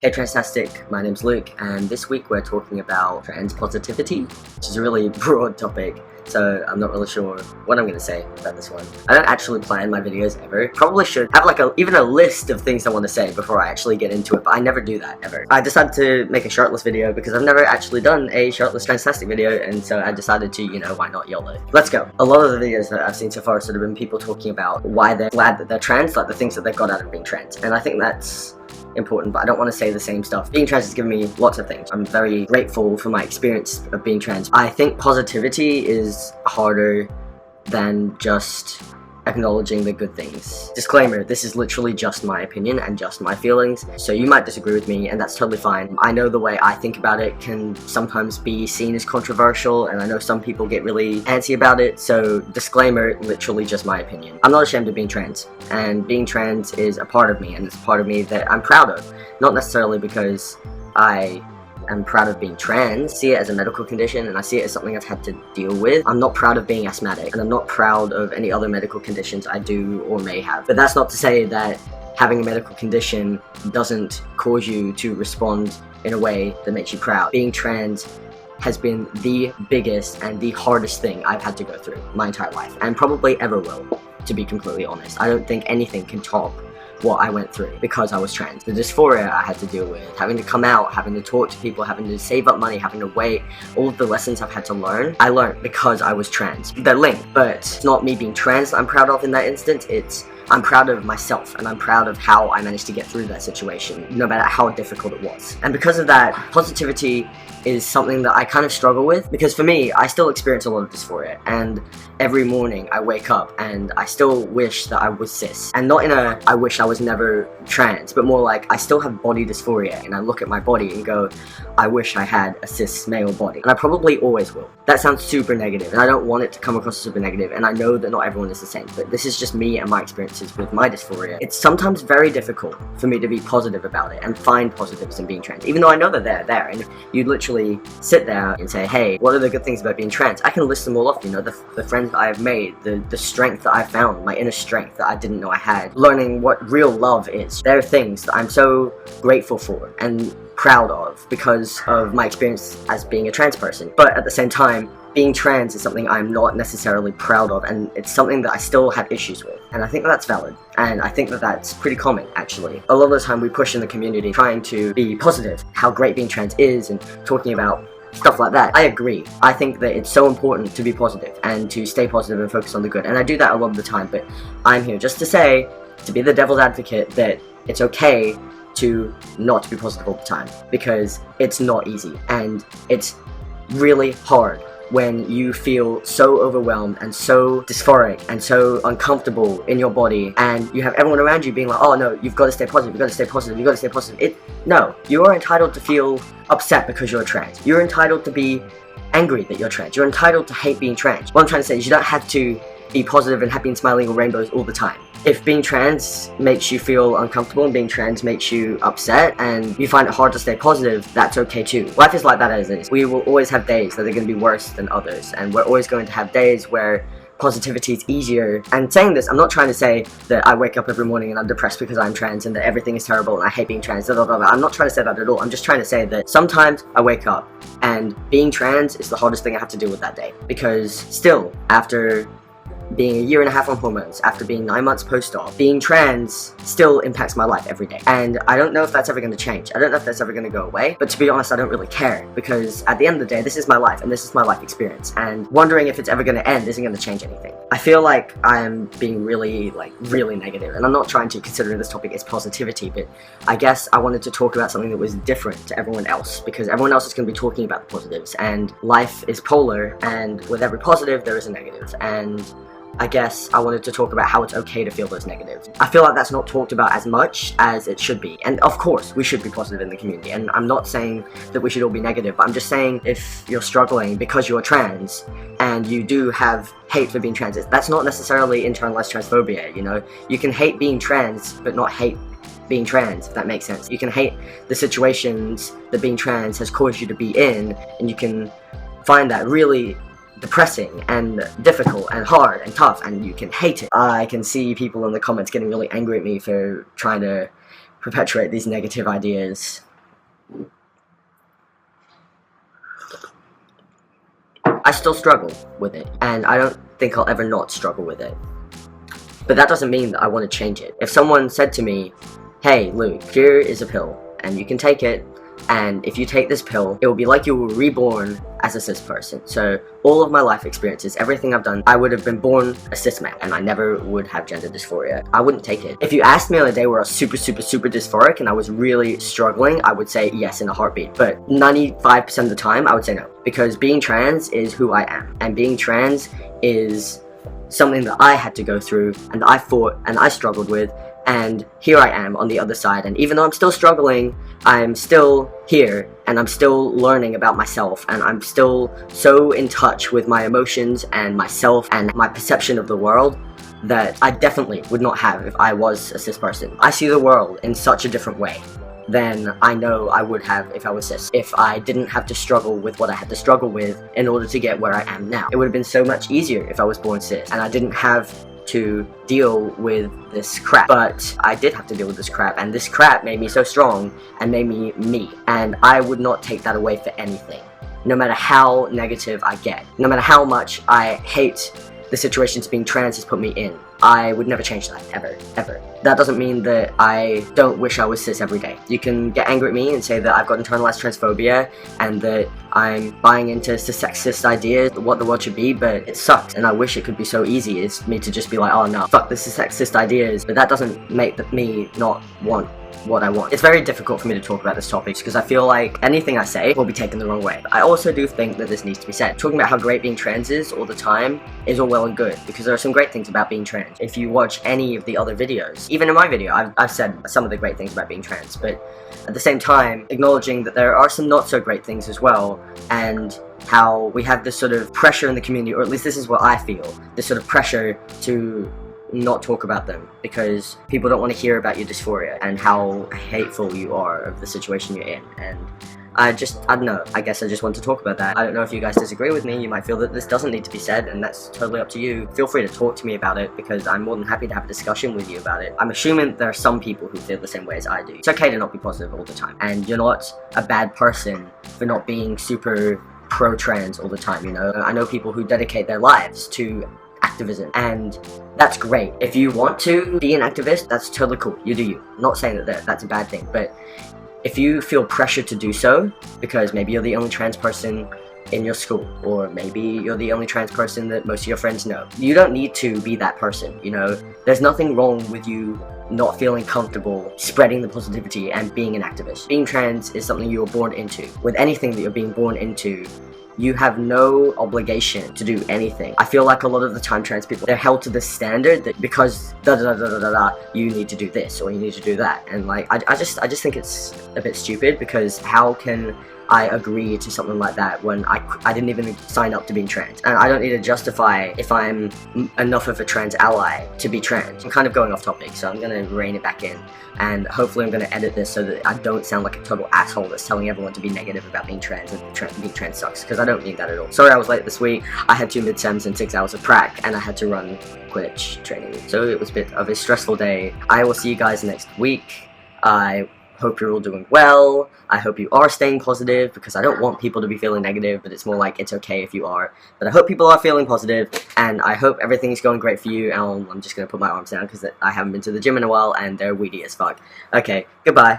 Hey Transtastic, my name's Luke, and this week we're talking about trans positivity, which is a really broad topic, so I'm not really sure what I'm going to say about this one. I don't actually plan my videos ever. Probably should have like even a list of things I want to say before I actually get into it, but I never do that, ever. I decided to make a shirtless video because I've never actually done a shirtless Transtastic video, and so I decided to, why not YOLO? Let's go. A lot of the videos that I've seen so far have sort of been people talking about why they're glad that they're trans, like the things that they've got out of being trans, and I think that's important, but I don't want to say the same stuff. Being trans has given me lots of things. I'm very grateful for my experience of being trans. I think positivity is harder than just acknowledging the good things. Disclaimer, this is literally just my opinion and just my feelings, so you might disagree with me, and that's totally fine. I know the way I think about it can sometimes be seen as controversial, and I know some people get really antsy about it, so disclaimer, literally just my opinion. I'm not ashamed of being trans, and being trans is a part of me, and it's a part of me that I'm proud of. Not necessarily because I'm proud of being trans. I see it as a medical condition, and I see it as something I've had to deal with. I'm not proud of being asthmatic, and I'm not proud of any other medical conditions I do or may have. But that's not to say that having a medical condition doesn't cause you to respond in a way that makes you proud. Being trans has been the biggest and the hardest thing I've had to go through my entire life, and probably ever will, to be completely honest. I don't think anything can top what I went through because I was trans. The dysphoria I had to deal with, having to come out, having to talk to people, having to save up money, having to wait, all of the lessons I've had to learn, I learned because I was trans. They're linked, but it's not me being trans that I'm proud of in that instance, I'm proud of myself, and I'm proud of how I managed to get through that situation, no matter how difficult it was. And because of that, positivity is something that I kind of struggle with, because for me, I still experience a lot of dysphoria, and every morning I wake up and I still wish that I was cis. And not in a, I wish I was never trans, but more like I still have body dysphoria, and I look at my body and go, I wish I had a cis male body. And I probably always will. That sounds super negative, and I don't want it to come across as super negative, and I know that not everyone is the same, but this is just me and my experiences with my dysphoria. It's sometimes very difficult for me to be positive about it and find positives in being trans, even though I know that they're there. And if you literally sit there and say, hey, what are the good things about being trans? I can list them all off, the friends that I have made, the strength that I found, my inner strength that I didn't know I had, learning what real love is. There are things that I'm so grateful for and proud of because of my experience as being a trans person. But at the same time, being trans is something I'm not necessarily proud of, and it's something that I still have issues with. And I think that's valid, and I think that that's pretty common, actually. A lot of the time we push in the community trying to be positive, how great being trans is, and talking about stuff like that. I agree. I think that it's so important to be positive and to stay positive and focus on the good, and I do that a lot of the time, but I'm here just to say, to be the devil's advocate, that it's okay to not be positive all the time, because it's not easy, and it's really hard when you feel so overwhelmed and so dysphoric and so uncomfortable in your body, and you have everyone around you being like, oh no, you've got to stay positive, you've got to stay positive, you've got to stay positive. No, you are entitled to feel upset because you're trans. You're entitled to be angry that you're trans. You're entitled to hate being trans. What I'm trying to say is you don't have to be positive and happy and smiling and rainbows all the time. If being trans makes you feel uncomfortable and being trans makes you upset and you find it hard to stay positive, that's okay too. Life is like that as it is. We will always have days that are going to be worse than others, and we're always going to have days where positivity is easier. And saying this, I'm not trying to say that I wake up every morning and I'm depressed because I'm trans and that everything is terrible and I hate being trans, blah, blah, blah, blah. I'm not trying to say that at all. I'm just trying to say that sometimes I wake up and being trans is the hardest thing I have to deal with that day, because still, after being a year and a half on hormones, after being 9 months post-op, being trans still impacts my life every day. And I don't know if that's ever going to change. I don't know if that's ever going to go away, but to be honest, I don't really care, because at the end of the day, this is my life and this is my life experience, and wondering if it's ever going to end isn't going to change anything. I feel like I am being really negative, and I'm not trying to, considering this topic is positivity, but I guess I wanted to talk about something that was different to everyone else, because everyone else is going to be talking about the positives, and life is polar, and with every positive there is a negative, and I guess I wanted to talk about how it's okay to feel those negatives. I feel like that's not talked about as much as it should be. And of course, we should be positive in the community. And I'm not saying that we should all be negative, but I'm just saying if you're struggling because you're trans and you do have hate for being trans, that's not necessarily internalized transphobia, You can hate being trans, but not hate being trans, if that makes sense. You can hate the situations that being trans has caused you to be in, and you can find that really depressing and difficult and hard and tough, and you can hate it. I can see people in the comments getting really angry at me for trying to perpetuate these negative ideas I still struggle with it, and I don't think I'll ever not struggle with it. But that doesn't mean that I want to change it. If someone said to me, hey Luke, here is a pill, and you can take it, and if you take this pill, it will be like you were reborn as a cis person. So all of my life experiences, everything I've done, I would have been born a cis man, and I never would have gender dysphoria. I wouldn't take it. If you asked me on a day where I was super dysphoric and I was really struggling, I would say yes in a heartbeat. But 95% of the time, I would say no. Because being trans is who I am. And being trans is something that I had to go through, and I fought, and I struggled with, and here I am on the other side. And even though I'm still struggling, I'm still here, and I'm still learning about myself, and I'm still so in touch with my emotions and myself and my perception of the world that I definitely would not have if I was a cis person. I see the world in such a different way than I know I would have if I was cis. If I didn't have to struggle with what I had to struggle with in order to get where I am now. It would have been so much easier if I was born cis, and I didn't have to deal with this crap. But I did have to deal with this crap, and this crap made me so strong and made me me. And I would not take that away for anything. No matter how negative I get, no matter how much I hate the situations being trans has put me in, I would never change that, ever, ever. That doesn't mean that I don't wish I was cis every day. You can get angry at me and say that I've got internalized transphobia and that I'm buying into sexist ideas of what the world should be, but it sucks, and I wish it could be so easy as me to just be like, oh no, fuck this is sexist ideas, but that doesn't make me not want what I want. It's very difficult for me to talk about this topic because I feel like anything I say will be taken the wrong way. I also do think that this needs to be said. Talking about how great being trans is all the time is all well and good, because there are some great things about being trans. If you watch any of the other videos, even in my video, I've said some of the great things about being trans, but at the same time, acknowledging that there are some not so great things as well, and how we have this sort of pressure in the community, or at least this is what I feel, this sort of pressure to not talk about them because people don't want to hear about your dysphoria and how hateful you are of the situation you're in. And I don't know, I guess I just want to talk about that. I don't know if you guys disagree with me. You might feel that this doesn't need to be said, and that's totally up to you. Feel free to talk to me about it because I'm more than happy to have a discussion with you about it. I'm assuming there are some people who feel the same way as I do. It's okay to not be positive all the time, and you're not a bad person for not being super pro-trans all the time, you know? I know people who dedicate their lives to activism, and that's great. If you want to be an activist, that's totally cool. You do you. I'm not saying that that's a bad thing, but if you feel pressure to do so because maybe you're the only trans person in your school, or maybe you're the only trans person that most of your friends know, you don't need to be that person, you know? There's nothing wrong with you not feeling comfortable spreading the positivity and being an activist. Being trans is something you were born into. With anything that you're being born into, you have no obligation to do anything. I feel like a lot of the time trans people, they're held to this standard that because you need to do this or you need to do that. And like, I just think it's a bit stupid, because how can I agree to something like that when I didn't even sign up to being trans? And I don't need to justify if I'm enough of a trans ally to be trans. I'm kind of going off topic, so I'm gonna rein it back in. And hopefully I'm gonna edit this so that I don't sound like a total asshole that's telling everyone to be negative about being trans and being trans sucks, because I don't mean that at all. Sorry I was late this week. I had 2 midsems and 6 hours of prac, and I had to run Quidditch training. So it was a bit of a stressful day. I will see you guys next week. I hope you're all doing well. I hope you are staying positive, because I don't want people to be feeling negative, but it's more like it's okay if you are. But I hope people are feeling positive, and I hope everything is going great for you. And I'm just going to put my arms down because I haven't been to the gym in a while and they're weedy as fuck. Okay, goodbye.